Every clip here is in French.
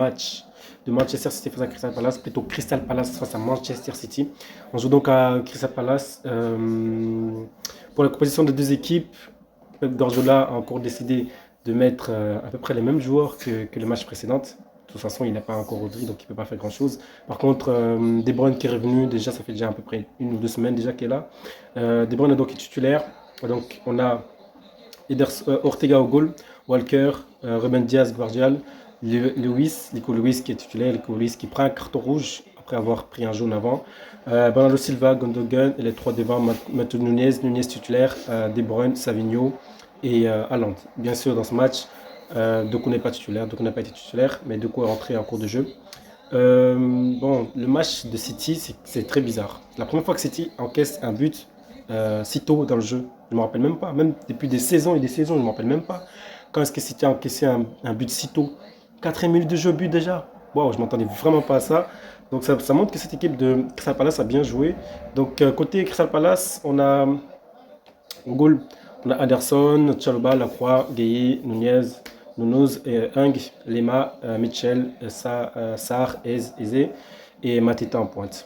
match de Manchester City face à Crystal Palace, plutôt Crystal Palace face à Manchester City. On joue donc à Crystal Palace. Pour la composition des deux équipes, Pep Guardiola a encore décidé de mettre à peu près les mêmes joueurs que le match précédent. De toute façon, il n'a pas encore Rodri, donc il ne peut pas faire grand-chose. Par contre, De Bruyne qui est revenu, déjà, ça fait déjà à peu près 1 ou 2 semaines déjà qu'il est là. De Bruyne est donc titulaire. Donc, on a Ortega au goal, Walker, Ruben Diaz, Guardiol, Nico Lewis qui est titulaire, Nico Lewis qui prend un carton rouge après avoir pris un jaune avant. Bernardo Silva, Gundogan et les trois devant, Matheus Nunes titulaire, De Bruyne, Savigno et Haaland. Bien sûr, dans ce match, Doku n'est pas titulaire, Doku n'a pas été titulaire, mais Doku est rentré en cours de jeu. Bon, le match de City, c'est très bizarre. La première fois que City encaisse un but si tôt dans le jeu, je ne me rappelle même pas. Même depuis des saisons et des saisons, je ne me rappelle même pas. Quand est-ce que City a encaissé un but si tôt? 4 minutes de jeu, but déjà. Waouh, je m'entendais vraiment pas à ça. Donc ça montre que cette équipe de Crystal Palace a bien joué. Donc côté Crystal Palace, on a au goal, on a Anderson, Chaluba, Lacroix, Gueye, Nunez, Nunoz, Hung, Lema, Mitchell, Sarr, Eze et Mateta en pointe.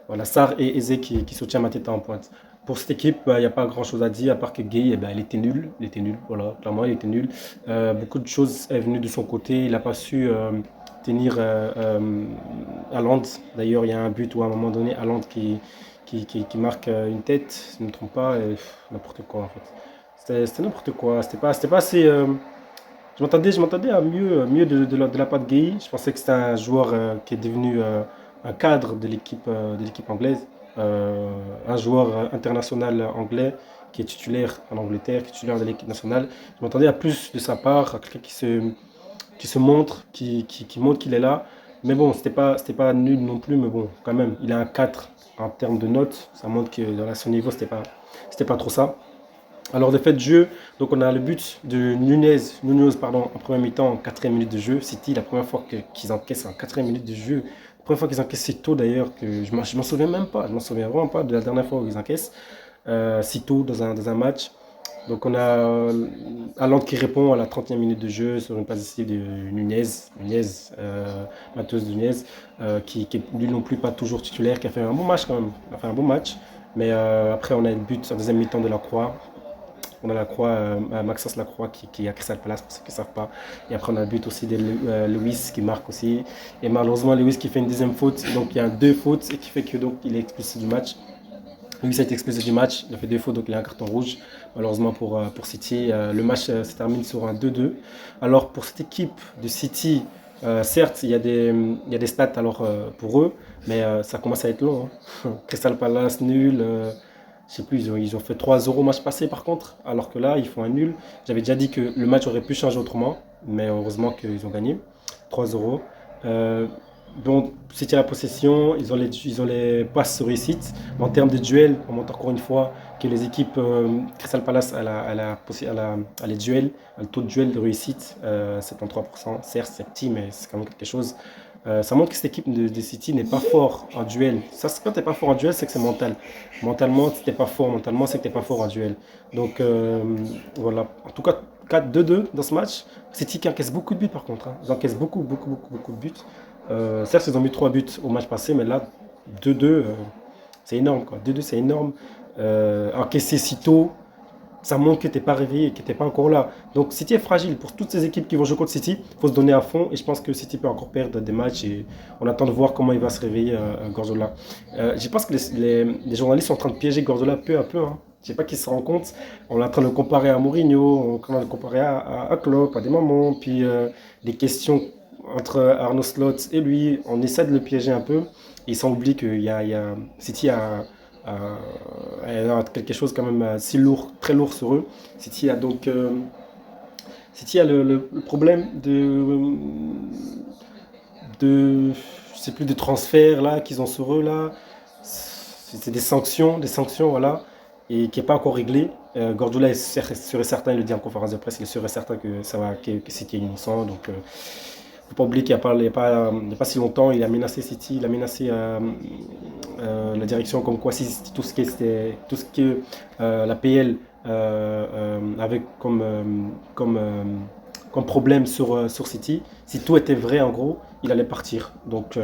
Voilà, Sarr et Eze qui soutient Mateta en pointe. Pour cette équipe, il n'y a pas grand chose à dire, à part que Gueye, il était nul. Il était nul, voilà, clairement, il était nul. Beaucoup de choses sont venues de son côté. Il n'a pas su tenir Haaland. D'ailleurs, il y a un but où à un moment donné, Haaland qui marque une tête, si je ne me trompe pas, n'importe quoi en fait. C'était n'importe quoi. C'était pas assez. Je m'attendais à mieux de la part de Gueye. Je pensais que c'était un joueur qui est devenu un cadre de l'équipe anglaise, un joueur international anglais qui est titulaire en Angleterre, qui est titulaire de l'équipe nationale. Je m'attendais à plus de sa part, à quelqu'un qui se montre, qui montre qu'il est là. Mais bon, c'était pas nul non plus, mais bon, quand même, il a un 4 en termes de notes. Ça montre que dans son niveau, c'était pas trop ça. Alors, de fait de jeu, donc on a le but de Nunez pardon, en première mi-temps, en 4e minute de jeu. City, la première fois qu'ils encaissent en 4e minute de jeu, la première fois qu'ils encaissent si tôt d'ailleurs, que je m'en souviens même pas, je m'en souviens vraiment pas de la dernière fois où ils encaissent si tôt dans un match. Donc on a Haaland qui répond à la 30e minute de jeu sur une passe décisive de Matheus Nunes, qui est lui non plus pas toujours titulaire, qui a fait un bon match quand même. Il a fait un bon match. Mais après on a le but en deuxième mi-temps de Lacroix. On a Maxence Lacroix qui est à Crystal Palace pour ceux qui ne savent pas. Et après on a le but aussi de Lewis qui marque aussi. Et malheureusement Lewis qui fait une deuxième faute. Donc il y a deux fautes et qui fait que donc il est expulsé du match. Lui, a été expulsé du match, il a fait 2 fautes, donc il a un carton rouge. Malheureusement pour City, le match se termine sur un 2-2. Alors pour cette équipe de City, certes, il y a des stats alors, pour eux, mais ça commence à être long. Hein. Crystal Palace, nul. Je sais plus, ils ont fait 3-0 au match passé par contre, alors que là, ils font un nul. J'avais déjà dit que le match aurait pu changer autrement, mais heureusement qu'ils ont gagné 3-0. Donc, City a la possession, ils ont les passes réussites. Mais en termes de duel, on montre encore une fois que les équipes Crystal Palace a les duels, a le taux de duel de réussite, 73%. Certes, c'est petit, mais c'est quand même quelque chose. Ça montre que cette équipe de City n'est pas fort en duel. Ça, quand tu n'es pas fort en duel, c'est que c'est mental. Mentalement, tu n'es pas fort. Mentalement, c'est que tu n'es pas fort en duel. Donc, voilà. En tout cas, 4-2-2 dans ce match. City qui encaisse beaucoup de buts par contre. Hein. Ils encaissent beaucoup, beaucoup, beaucoup, beaucoup de buts. Certes, ils ont mis 3 buts au match passé, mais là, 2-2, c'est énorme. Quoi. 2-2, c'est énorme. Encaisser si tôt, ça montre que tu n'es pas réveillé, que tu n'es pas encore là. Donc City est fragile. Pour toutes ces équipes qui vont jouer contre City, il faut se donner à fond. Et je pense que City peut encore perdre des matchs. Et on attend de voir comment il va se réveiller, Guardiola. Je pense que les journalistes sont en train de piéger Guardiola peu à peu. Hein. Je ne sais pas qui se rend compte. On est en train de le comparer à Mourinho, on est en train de le comparer à Klopp à des moments. Puis des questions entre Arnaud Slot et lui, on essaie de le piéger un peu. Et sans oublier que City a quelque chose quand même si lourd, très lourd sur eux. City a donc City a le problème de je sais plus de transferts là qu'ils ont sur eux là. C'est des sanctions voilà, et qui n'est pas encore réglé. Guardiola est sûr et certain, il le dit en conférence de presse, il est sûr et certain que ça va que City est innocent. Donc faut pas oublier qu'il n'y a pas si longtemps, il a menacé City, il a menacé la direction comme quoi si tout ce que la PL avait comme comme problème sur City. Si tout était vrai, en gros, il allait partir. Donc,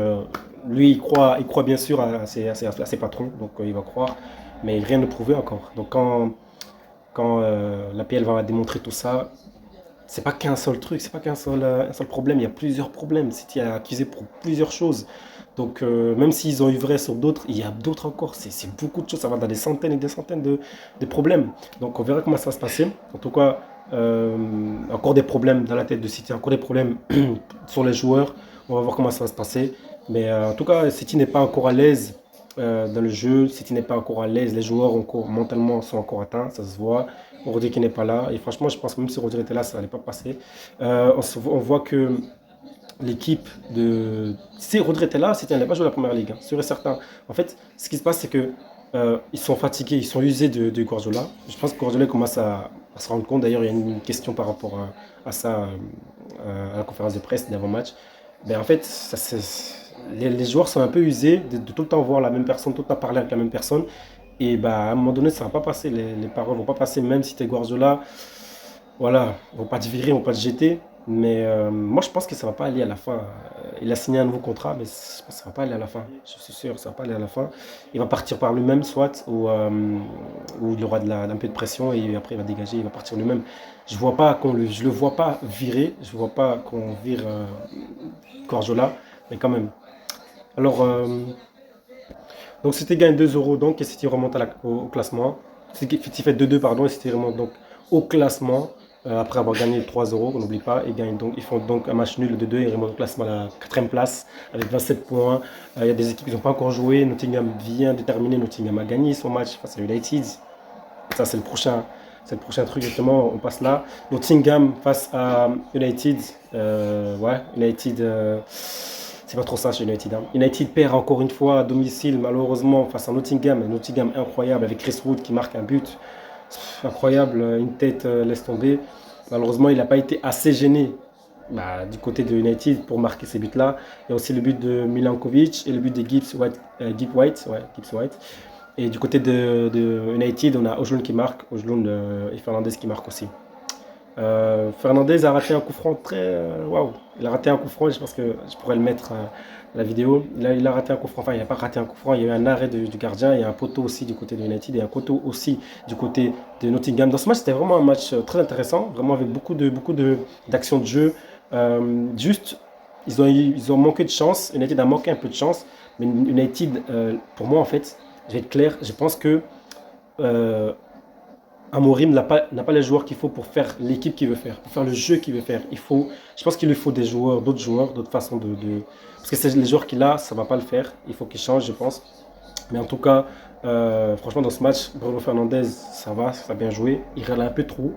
lui, il croit bien sûr à ses patrons, donc il va croire, mais rien ne prouvé encore. Donc, quand la PL va démontrer tout ça, c'est pas qu'un seul truc, c'est pas un seul problème, il y a plusieurs problèmes. City a accusé pour plusieurs choses. Donc, même s'ils ont eu vrai sur d'autres, il y a d'autres encore. C'est beaucoup de choses, ça va dans des centaines et des centaines de problèmes. Donc, on verra comment ça va se passer. En tout cas, encore des problèmes dans la tête de City, encore des problèmes sur les joueurs. On va voir comment ça va se passer. Mais en tout cas, City n'est pas encore à l'aise dans le jeu. City n'est pas encore à l'aise. Les joueurs encore, mentalement sont encore atteints, ça se voit. Rodri qui n'est pas là. Et franchement, je pense que même si Rodri était là, ça n'allait pas passer. On voit que l'équipe de. Si Rodri était là, City n'allait pas jouer la première ligue, hein, sûr et certain. En fait, ce qui se passe, c'est que ils sont fatigués, ils sont usés de Guardiola. Je pense que Guardiola commence à se rendre compte. D'ailleurs, il y a une question par rapport à ça à la conférence de presse d'avant-match. Ben, en fait, les joueurs sont un peu usés de tout le temps voir la même personne, tout le temps parler avec la même personne. Et bah, à un moment donné, ça va pas passer. Les paroles vont pas passer, même si tu es Guardiola. Voilà, ils vont pas te virer, ils vont pas te jeter. Mais moi, je pense que ça va pas aller à la fin. Il a signé un nouveau contrat, mais je pense que ça va pas aller à la fin. Je suis sûr, ça va pas aller à la fin. Il va partir par lui-même, soit, ou il aura un peu de pression et après il va dégager, il va partir lui-même. Je le vois pas virer, je vois pas qu'on vire Guardiola, mais quand même. Alors, donc City gagne 2 euros, donc, et City remonte au classement. City fait 2-2, pardon, et City remonte donc au classement après avoir gagné 3 euros, on n'oublie pas. Ils font donc un match nul de 2 et ils remontent au classement à la quatrième place avec 27 points. Il y a des équipes qui n'ont pas encore joué. Nottingham vient de terminer, Nottingham a gagné son match face à United. Ça, c'est le prochain truc, justement, on passe là. Nottingham face à United. Ouais, United, c'est pas trop ça chez United, hein. United perd encore une fois à domicile, malheureusement, face à Nottingham. Nottingham incroyable avec Chris Wood qui marque un but. Incroyable, une tête laisse tomber. Malheureusement, il n'a pas été assez gêné du côté de United pour marquer ces buts-là. Il y a aussi le but de Milankovic et le but de Gibbs White. Ouais, Gibbs White. Et du côté de United, on a Ojlund qui marque, Ojlund et Fernandez qui marquent aussi. Fernandez a raté un coup franc très. Waouh! Il a raté un coup franc, je pense que je pourrais le mettre la vidéo. Il a raté un coup franc, enfin, il n'a pas raté un coup franc, il y a eu un arrêt du gardien, il y a un poteau aussi du côté de United et un poteau aussi du côté de Nottingham. Dans ce match, c'était vraiment un match très intéressant, vraiment avec d'actions de jeu. Juste, ils ont manqué de chance, United a manqué un peu de chance, mais United, pour moi, en fait, je vais être clair, je pense que. euh, Amorim n'a pas les joueurs qu'il faut pour faire l'équipe qu'il veut faire, pour faire le jeu qu'il veut faire. Je pense qu'il lui faut des joueurs, d'autres façons parce que c'est les joueurs qu'il a, ça ne va pas le faire. Il faut qu'il change, je pense. Mais en tout cas, franchement, dans ce match, Bruno Fernandes, ça a bien joué. Il râle un peu trop.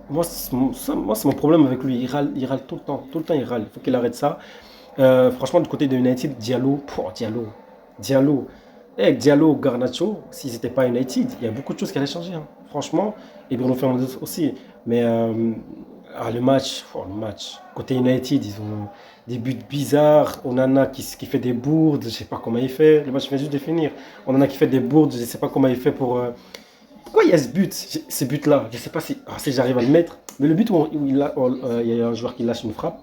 Moi, c'est mon problème avec lui. Il râle tout le temps, il râle. Il faut qu'il arrête ça. Franchement, du côté de United, Diallo. Diallo, Garnacho, s'ils n'étaient pas United, il y a beaucoup de choses qui allaient changer, hein. Franchement, et Bruno Fernandes aussi. Mais le match. Côté United, ils ont des buts bizarres. Onana qui fait des bourdes, je ne sais pas comment il fait. Le match vient juste de finir. Onana qui fait des bourdes, je ne sais pas comment il fait pour. Pourquoi il y a ce but-là? Je ne sais pas si j'arrive à le mettre. Mais le but où il y a un joueur qui lâche une frappe.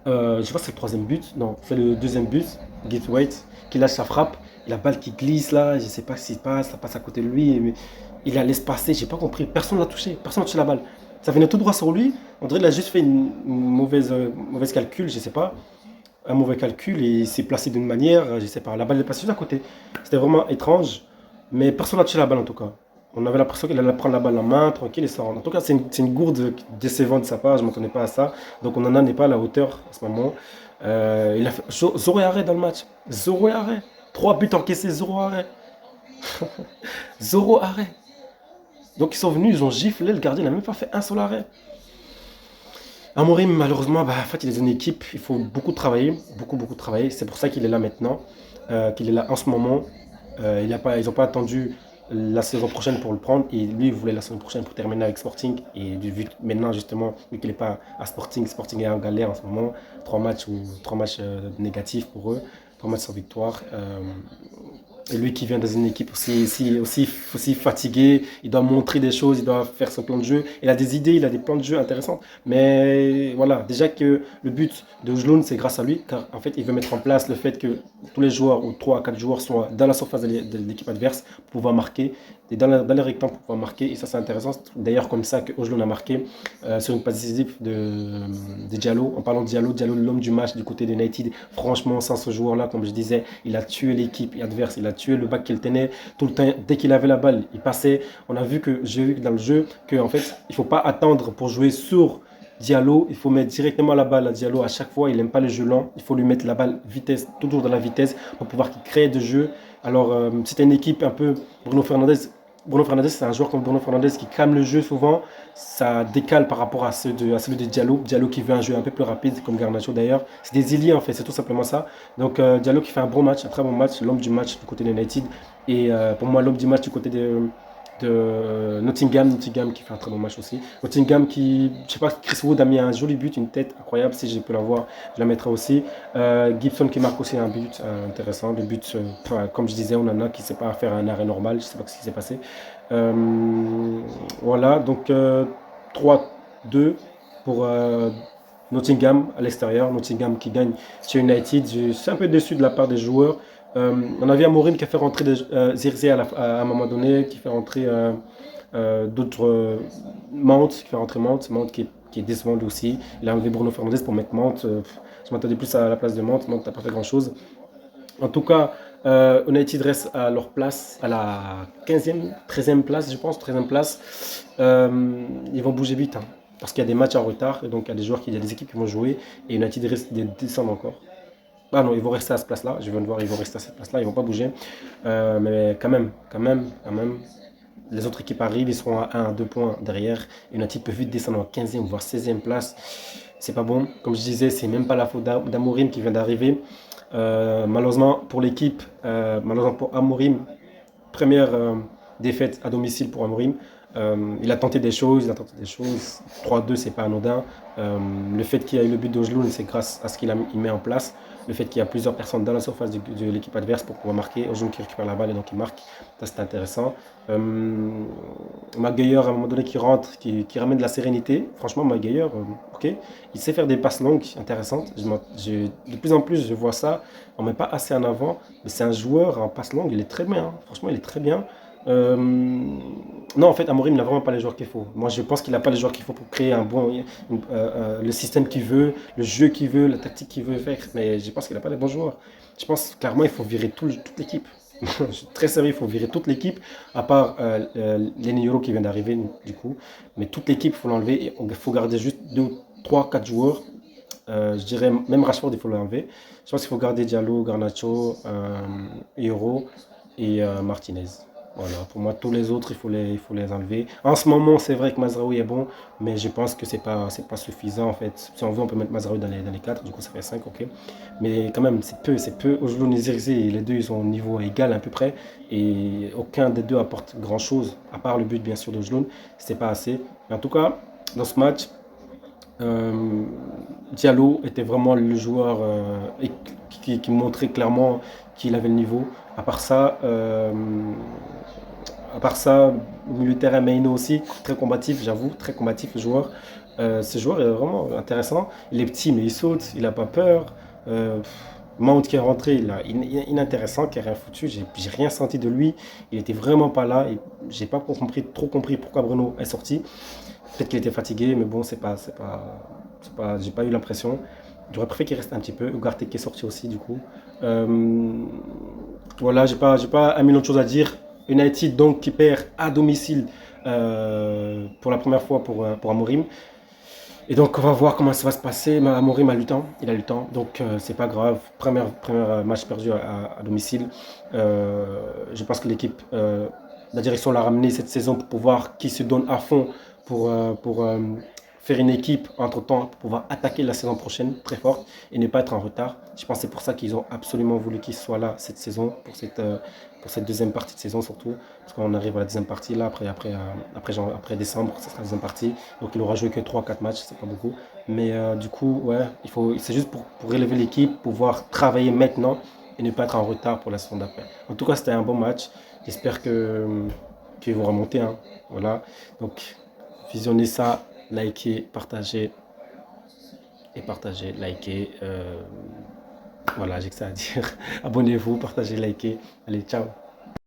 Je sais pas si c'est le troisième but. Non, c'est le deuxième but. White qui lâche sa frappe. La balle qui glisse là, je sais pas ce qui se passe, ça passe à côté de lui. Mais il la laisse passer, j'ai pas compris. Personne l'a touché, personne n'a touché la balle. Ça venait tout droit sur lui. On dirait qu'il a juste fait une mauvaise calcul, je sais pas. Un mauvais calcul et il s'est placé d'une manière, je sais pas. La balle est passée juste à côté. C'était vraiment étrange. Mais personne n'a touché la balle en tout cas. On avait l'impression qu'il allait prendre la balle en main, tranquille et ça rentre. En tout cas, c'est une gourde décevante de sa part, je ne m'attendais pas à ça. Donc on n'en est pas à la hauteur à ce moment. Il a fait zéro arrêt dans le match. Zéro arrêt. 3 buts encaissés, zéro arrêt. Zéro arrêt. Donc ils sont venus, ils ont giflé, le gardien n'a même pas fait un seul arrêt. Amorim, malheureusement, en fait, il est une équipe, il faut beaucoup travailler, beaucoup travailler. C'est pour ça qu'il est là maintenant, qu'il est là en ce moment. Ils n'ont pas attendu la saison prochaine pour le prendre et lui il voulait la saison prochaine pour terminer avec Sporting et maintenant justement vu qu'il n'est pas à Sporting est en galère en ce moment, trois matchs négatifs pour eux, 3 matchs sans victoire. Et lui qui vient dans une équipe aussi fatiguée, il doit montrer des choses, il doit faire son plan de jeu. Il a des idées, il a des plans de jeu intéressants. Mais voilà, déjà que le but de Jloun, c'est grâce à lui, car en fait, il veut mettre en place le fait que tous les joueurs, ou 3 à 4 joueurs, soient dans la surface de l'équipe adverse pour pouvoir marquer, et dans les rectangles pour pouvoir marquer. Et ça, c'est intéressant. C'est d'ailleurs comme ça que Ojloun a marqué sur une passe décisive de Diallo. En parlant de Diallo, Diallo, l'homme du match du côté de United. Franchement, sans ce joueur-là, comme je disais, il a tué l'équipe adverse, il a tué le bac qu'il tenait tout le temps. Dès qu'il avait la balle, il passait. J'ai vu dans le jeu qu'en fait, il ne faut pas attendre pour jouer sur Diallo, il faut mettre directement la balle à Diallo à chaque fois. Il n'aime pas le jeu lent. Il faut lui mettre la balle vitesse, toujours dans la vitesse, pour pouvoir qu'il crée de jeu. Alors, c'était une équipe un peu. Bruno Fernandes, Bruno Fernandes, c'est un joueur comme Bruno Fernandes qui calme le jeu souvent. Ça décale par rapport à celui de Diallo. Diallo qui veut un jeu un peu plus rapide, comme Garnacho d'ailleurs. C'est des ailiers en fait, c'est tout simplement ça. Donc, Diallo qui fait un bon match, un très bon match, l'homme du match du côté de United. Et pour moi, l'homme du match du côté de Nottingham qui fait un très bon match aussi. Nottingham qui, je sais pas, Chris Wood a mis un joli but, une tête incroyable, si je peux la voir, je la mettrai aussi. Gibson qui marque aussi un but intéressant, le but, comme je disais, on en a qui ne sait pas faire un arrêt normal, je ne sais pas ce qui s'est passé. Voilà, donc 3-2 pour Nottingham à l'extérieur, Nottingham qui gagne chez United. Je suis un peu déçu de la part des joueurs. On a vu Amorim qui a fait rentrer Zirkzee à un moment donné, qui fait rentrer d'autres Mount, qui fait rentrer Mount qui est décevant lui aussi. Il a enlevé Bruno Fernandes pour mettre Mount. Je m'attendais plus à la place de Mount. Mount n'a pas fait grand chose. En tout cas, United reste à leur place, à la 15e, 13e place, je pense, 13e place. Ils vont bouger vite, hein, parce qu'il y a des matchs en retard, et donc il y a des équipes qui vont jouer, et United risque de descendre encore. Ah non, ils vont rester à cette place-là. Je viens de voir, ils vont rester à cette place-là. Ils vont pas bouger. Mais quand même, les autres équipes arrivent. Ils seront à 1 à 2 points derrière. United peut vite descendre en 15e, voire 16e place. C'est pas bon. Comme je disais, c'est même pas la faute d'Amorim qui vient d'arriver. Malheureusement pour l'équipe, malheureusement pour Amorim, première défaite à domicile pour Amorim. Il a tenté des choses, 3-2, c'est pas anodin. Le fait qu'il y ait eu le but d'Ojloun, c'est grâce à ce il met en place. Le fait qu'il y a plusieurs personnes dans la surface de l'équipe adverse pour pouvoir marquer. Ojloun qui récupère la balle et donc il marque. Ça, c'est intéressant. Maguire, à un moment donné, qui rentre, qui ramène de la sérénité. Franchement, Maguire, ok. Il sait faire des passes longues intéressantes. De plus en plus, je vois ça. On ne met pas assez en avant. Mais c'est un joueur en passe longue. Il est très bien, hein. Franchement, il est très bien. Non, en fait, Amorim n'a vraiment pas les joueurs qu'il faut. Moi, je pense qu'il n'a pas les joueurs qu'il faut pour créer le système qu'il veut, le jeu qu'il veut, la tactique qu'il veut faire. Mais je pense qu'il n'a pas les bons joueurs. Je pense clairement il faut virer toute l'équipe. Je suis très sérieux, il faut virer toute l'équipe, à part Lenny Yoro qui vient d'arriver, du coup. Mais toute l'équipe, il faut l'enlever. Il faut garder juste 2, 3, 4 joueurs. Je dirais même Rashford, il faut l'enlever. Je pense qu'il faut garder Diallo, Garnacho, Yoro et Martinez. Voilà, pour moi, tous les autres, il faut les enlever. En ce moment, c'est vrai que Mazraoui est bon, mais je pense que c'est pas suffisant en fait. Si on veut, on peut mettre Mazraoui dans les 4, du coup, ça fait 5, ok. Mais quand même, c'est peu. Ojloun et Zirkzee, les deux, ils sont au niveau égal à peu près, et aucun des deux apporte grand chose, à part le but, bien sûr, d'Ojloun. C'est pas assez. Mais en tout cas, dans ce match, euh, Diallo était vraiment le joueur qui montrait clairement qu'il avait le niveau. À part ça, euh, à part ça, au milieu de terrain, Maino aussi, très combatif, j'avoue, très combatif le joueur. Ce joueur est vraiment intéressant. Il est petit, mais il saute, il n'a pas peur. Euh, Mount qui est rentré, inintéressant, qui a rien foutu. J'ai rien senti de lui. Il était vraiment pas là. J'ai pas trop compris pourquoi Bruno est sorti. Peut-être qu'il était fatigué, mais bon, j'ai pas eu l'impression. J'aurais préféré qu'il reste un petit peu. Ugarte qui est sorti aussi, du coup. Euh, voilà, j'ai pas un million de choses à dire. United, donc, qui perd à domicile pour la première fois pour Amorim. Et donc, on va voir comment ça va se passer. Mais Amorim a eu le temps, il a eu le temps, donc c'est pas grave. Premier match perdu à domicile. Je pense que la direction l'a ramené cette saison pour pouvoir qui se donne à fond pour faire une équipe entre-temps pour pouvoir attaquer la saison prochaine très forte et ne pas être en retard. Je pense que c'est pour ça qu'ils ont absolument voulu qu'il soit là cette saison, pour cette deuxième partie de saison surtout, parce qu'on arrive à la deuxième partie là, après décembre, ça sera la deuxième partie, donc il aura joué que 3 4 matchs, c'est pas beaucoup, mais du coup, ouais, c'est juste pour élever l'équipe, pouvoir travailler maintenant et ne pas être en retard pour la saison d'après. En tout cas, c'était un bon match. J'espère qu'ils vont remonter, hein. Voilà. Donc, visionnez ça, likez, partagez et partagez, likez. Voilà, j'ai que ça à dire. Abonnez-vous, partagez, likez. Allez, ciao.